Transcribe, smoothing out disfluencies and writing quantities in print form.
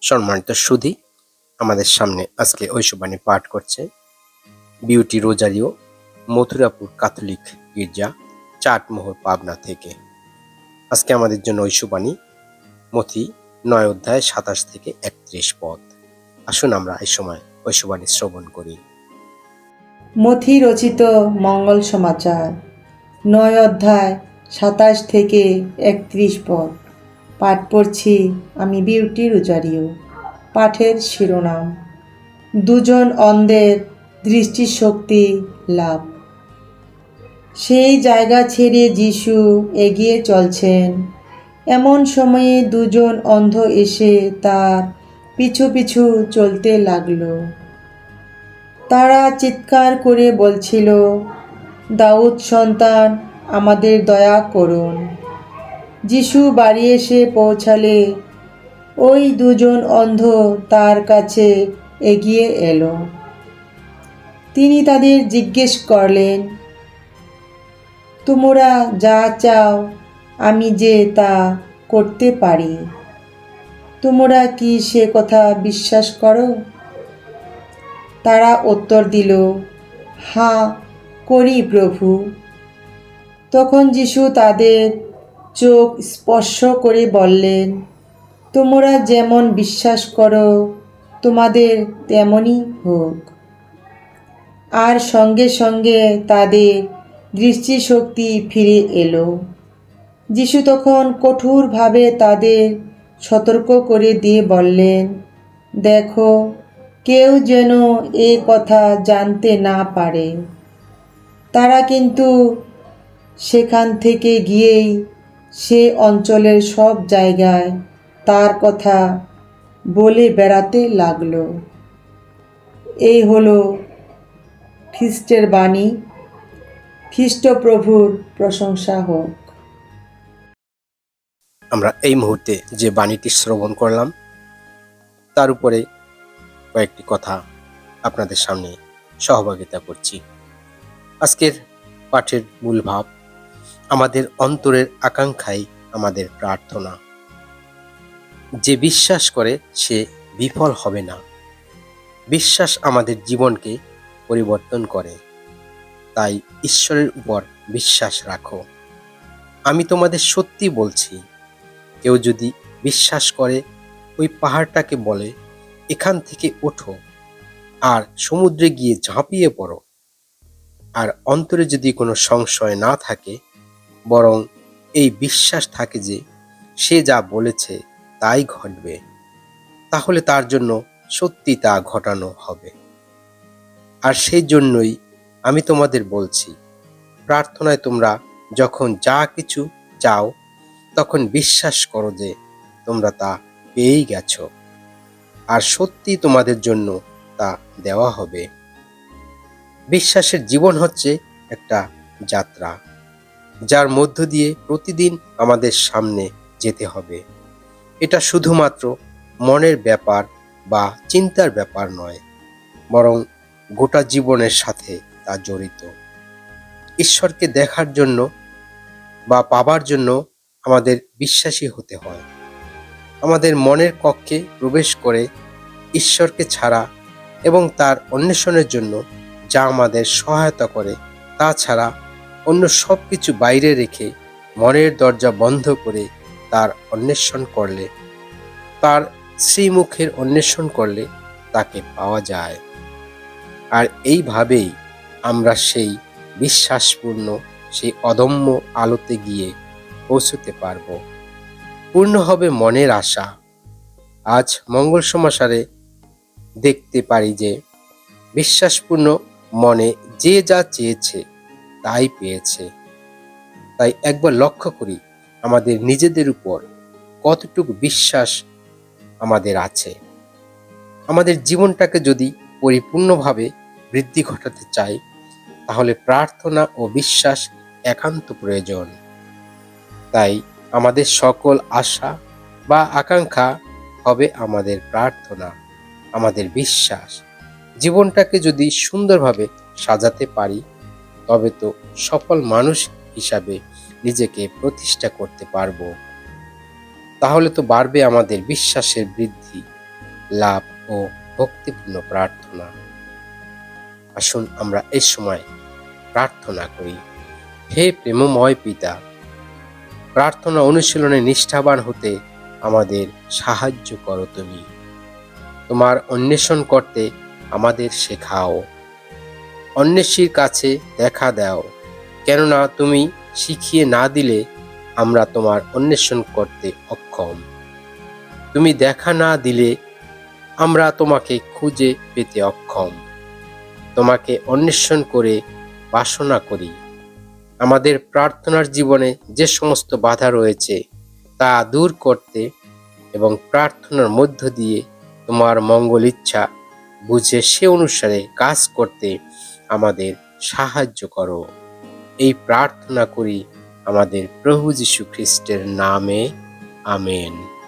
সম্মানিত সুধী, আমাদের সামনে আজকে ঐশবাণী পাঠ করছে বিউটি রোজারিও, মথুরাপুর ক্যাথলিক গির্জা, চাটমোহর, পাবনা থেকে। আজকে আমাদের জন্য ঐশবাণী মথি 9 অধ্যায় 27 থেকে 31 পদ। আসুন আমরা এই সময় ঐশবাণী শ্রবণ করি। মথি রচিত মঙ্গল সমাচার 9 অধ্যায় 27 থেকে 31 পদ। পাঠ পড়ছি আমি বিউটি রোজারিও। পাঠের শিরোনাম: দুজন অন্ধের দৃষ্টিশক্তি লাভ। সেই জায়গা ছেড়ে যিশু এগিয়ে চলছেন। এমন সময়ে দুজন অন্ধ এসে তার পিছু পিছু চলতে লাগলো। তারা চিৎকার করে বলছিল, দাউদ সন্তান, আমাদের দয়া করুন। যিশু বাড়ি এসে পৌঁছালে ওই দুজন অন্ধ তার কাছে এগিয়ে এলো। তিনি তাদের জিজ্ঞেস করলেন, তোমরা যা চাও আমি যে তা করতে পারি। তোমরা কি সে কথা বিশ্বাস করো? তারা উত্তর দিল, হ্যাঁ করি প্রভু। তখন যিশু তাদের চোখ স্পর্শ করে বললেন, তোমরা যেমন বিশ্বাস করো তোমাদের তেমনই হোক। আর সঙ্গে সঙ্গে তাদের দৃষ্টিশক্তি ফিরে এলো। যিশু তখন কঠোরভাবে তাদের সতর্ক করে দিয়ে বললেন, দেখো, কেউ যেন এ কথা জানতে না পারে। তারা কিন্তু সেখান থেকে গিয়েই সে অঞ্চলের সব জায়গায় তার কথা বলে বেড়াতে লাগলো। এই হলো খ্রিস্টের বাণী। খ্রিস্টপ্রভুর প্রশংসা হোক। আমরা এই মুহূর্তে যে বাণীটি শ্রবণ করলাম তার উপরে কয়েকটি কথা আপনাদের সামনে সহভাগিতা করছি। আজকের পাঠের মূল ভাব: আমাদের অন্তরের আকাঙ্ক্ষাই আমাদের প্রার্থনা। যে বিশ্বাস করে সে বিফল হবে না। বিশ্বাস আমাদের জীবনকে পরিবর্তন করে। তাই ঈশ্বরের উপর বিশ্বাস রাখো। আমি তোমাদের সত্যি বলছি, কেউ যদি বিশ্বাস করে ওই পাহাড়টাকে বলে, এখান থেকে ওঠো আর সমুদ্রে গিয়ে ঝাঁপিয়ে পড়ো, আর অন্তরে যদি কোনো সংশয় না থাকে, বরং এই বিশ্বাস থাকে যে সে যা বলেছে তাই ঘটবে, তাহলে তার জন্য সত্যি তা ঘটানো হবে। আর সেই জন্যই আমি তোমাদের বলছি, প্রার্থনায় তোমরা যখন যা কিছু চাও তখন বিশ্বাস করো যে তোমরা তা পেয়েই গেছো, আর সত্যি তোমাদের জন্য তা দেওয়া হবে। বিশ্বাসের জীবন হচ্ছে একটা যাত্রা, যার মধ্য দিয়ে প্রতিদিন আমাদের সামনে যেতে হবে। এটা শুধুমাত্র মনের ব্যাপার বা চিন্তার ব্যাপার নয়, বরং গোটা জীবনের সাথে তা জড়িত। ঈশ্বরকে দেখার জন্য বা পাবার জন্য আমাদের বিশ্বাসী হতে হয়। আমাদের মনের কক্ষে প্রবেশ করে ঈশ্বরকে ছাড়া এবং তার অন্বেষণের জন্য যা আমাদের সহায়তা করে তা ছাড়া অন্য সব কিছু বাইরে রেখে মনের দরজা বন্ধ করে তার অন্বেষণ করলে, তার শ্রীমুখের অন্বেষণ করলে তাকে পাওয়া যায়। আর এইভাবেই আমরা সেই বিশ্বাসপূর্ণ, সেই অদম্য আলোতে গিয়ে পৌঁছতে পারব। পূর্ণ হবে মনের আশা। আজ মঙ্গল সমাচারে দেখতে পারি যে বিশ্বাসপূর্ণ মনে যে যা চেয়েছে তাই পেয়েছে। তাই একবার লক্ষ্য করি আমাদের নিজেদের উপর কতটুকু বিশ্বাস আমাদের আছে। আমাদের জীবনটাকে যদি পরিপূর্ণভাবে বৃদ্ধি ঘটাতে চাই, তাহলে প্রার্থনা ও বিশ্বাস একান্ত প্রয়োজন। তাই আমাদের সকল আশা বা আকাঙ্ক্ষা হবে আমাদের প্রার্থনা, আমাদের বিশ্বাস। জীবনটাকে যদি সুন্দরভাবে সাজাতে পারি, তবে তো সফল মানুষ হিসাবে নিজেকে প্রতিষ্ঠা করতে পারবো। তাহলে তো বাড়বে আমাদের বিশ্বাসের বৃদ্ধি, লাভ ও ভক্তিপূর্ণ প্রার্থনা। আসুন আমরা এই সময় প্রার্থনা করি। হে প্রেমময় পিতা, প্রার্থনা অনুশীলনে নিষ্ঠাবান হতে আমাদের সাহায্য করো। তুমি তোমার অন্বেষণ করতে আমাদের শেখাও। অন্বেষীর কাছে দেখা দাও, কেননা তুমি শিখিয়ে না দিলে আমরা তোমার অন্বেষণ করতে অক্ষম। তুমি দেখা না দিলে আমরা তোমাকে খুঁজে পেতে অক্ষম। তোমাকে অন্বেষণ করে বাসনা করি। আমাদের প্রার্থনার জীবনে যে সমস্ত বাধা রয়েছে তা দূর করতে এবং প্রার্থনার মধ্য দিয়ে তোমার মঙ্গল ইচ্ছা বুঝে সে অনুসারে কাজ করতে আমাদের সাহায্য করো। এই প্রার্থনা করি আমাদের প্রভু যীশু খ্রিস্টের নামে, আমেন।